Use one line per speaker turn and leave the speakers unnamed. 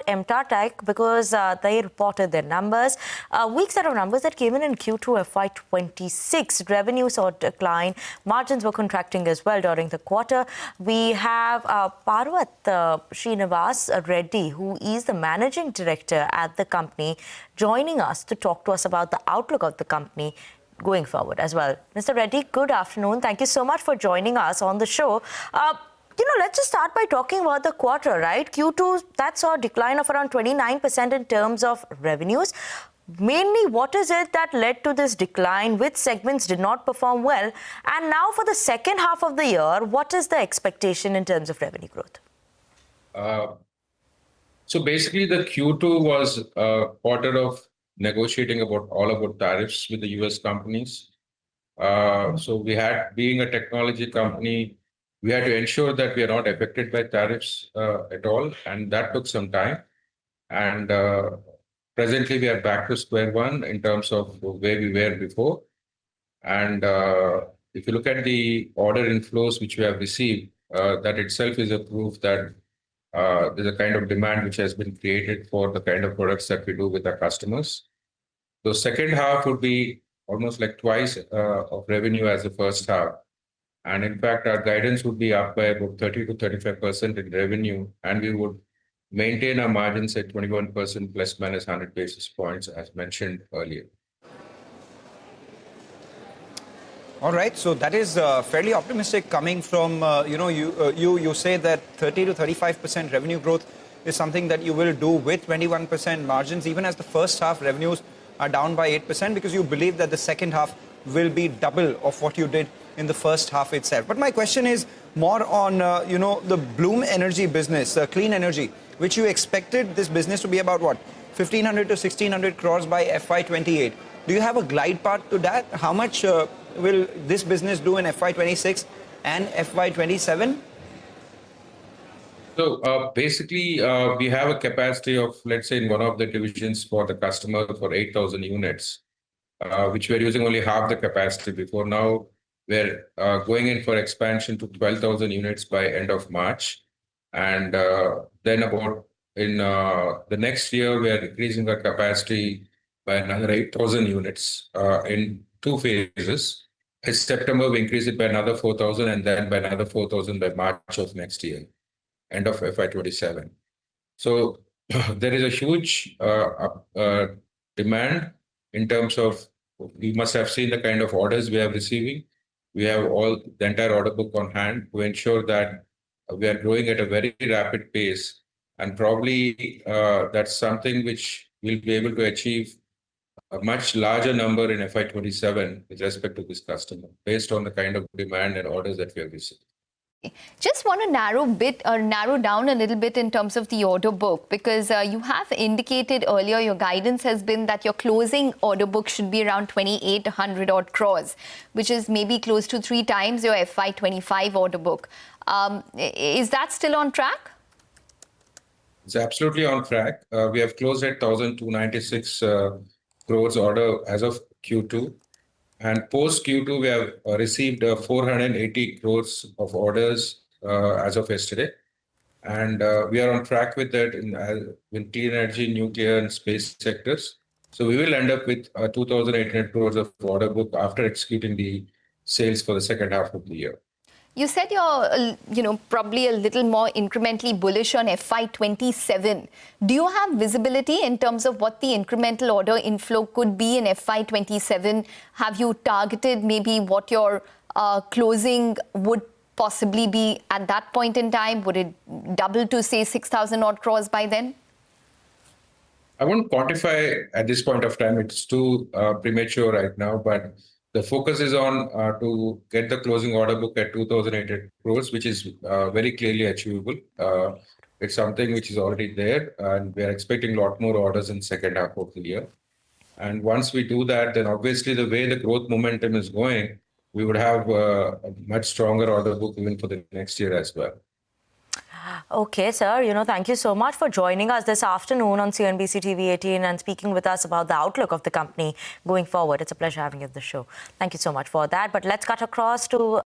MTAR Tech because they reported their numbers. Weak set of numbers that came in Q2 FY26. Revenue saw decline. Margins were contracting as well during the quarter. We have Parvat Srinivas Reddy, who is the managing director at the company, joining us to talk to us about the outlook of the company going forward as well. Mr. Reddy, good afternoon. Thank you so much for joining us on the show. Let's just start by talking about the quarter, right? Q2, that saw a decline of around 29% in terms of revenues. Mainly, what is it that led to this decline? Which segments did not perform well? And now for the second half of the year, what is the expectation in terms of revenue growth?
So basically, the Q2 was a quarter of negotiating all about tariffs with the US companies. So we had, being a technology company, we had to ensure that we are not affected by tariffs at all, and that took some time. And presently, we are back to square one in terms of where we were before. And if you look at the order inflows which we have received, that itself is a proof that there's a kind of demand which has been created for the kind of products that we do with our customers. The second half would be almost like twice of revenue as the first half. And in fact, our guidance would be up by about 30 to 35% in revenue, and we would maintain our margins at 21% plus minus 100 basis points, as mentioned earlier.
All right, so that is fairly optimistic coming from, you say that 30 to 35% revenue growth is something that you will do with 21% margins, even as the first half revenues are down by 8%, because you believe that the second half will be double of what you did in the first half itself. But my question is more on, the Bloom Energy business, clean energy, which you expected this business to be about what, 1,500 to 1,600 crores by FY28. Do you have a glide path to that? How much will this business do in FY26 and FY27?
So basically, we have a capacity of, let's say, in one of the divisions for the customer for 8,000 units, which we're using only half the capacity before. Now we're going in for expansion to 12,000 units by end of March. And then about in the next year, we are increasing our capacity by another 8,000 units in two phases. In September, we increase it by another 4,000 and then by another 4,000 by March of next year, end of FY27. So there is a huge demand in terms of, we must have seen the kind of orders we are receiving. We have the entire order book on hand to ensure that we are growing at a very rapid pace. And probably that's something which we'll be able to achieve a much larger number in FY27 with respect to this customer, based on the kind of demand and orders that we have received.
Just want to narrow down a little bit in terms of the order book, because you have indicated earlier your guidance has been that your closing order book should be around 2,800 odd crores, which is maybe close to 3 times your FY25 order book. Is that still on track?
It's absolutely on track. We have closed at 1,296 crores order as of Q2. And post Q2, we have received 480 crores of orders as of yesterday. And we are on track with that in clean energy, nuclear, and space sectors. So we will end up with 2,800 crores of order book after executing the sales for the second half of the year.
You said you're, probably a little more incrementally bullish on FY27. Do you have visibility in terms of what the incremental order inflow could be in FY27? Have you targeted maybe what your closing would possibly be at that point in time? Would it double to, say, 6,000 odd crores by then?
I won't quantify at this point of time. It's too premature right now, but the focus is on to get the closing order book at 2,800 crores, which is very clearly achievable. It's something which is already there, and we are expecting a lot more orders in the second half of the year. And once we do that, then obviously the way the growth momentum is going, we would have a much stronger order book even for the next year as well.
Okay, sir. Thank you so much for joining us this afternoon on CNBC-TV18 and speaking with us about the outlook of the company going forward. It's a pleasure having you at the show. Thank you so much for that. But let's cut across to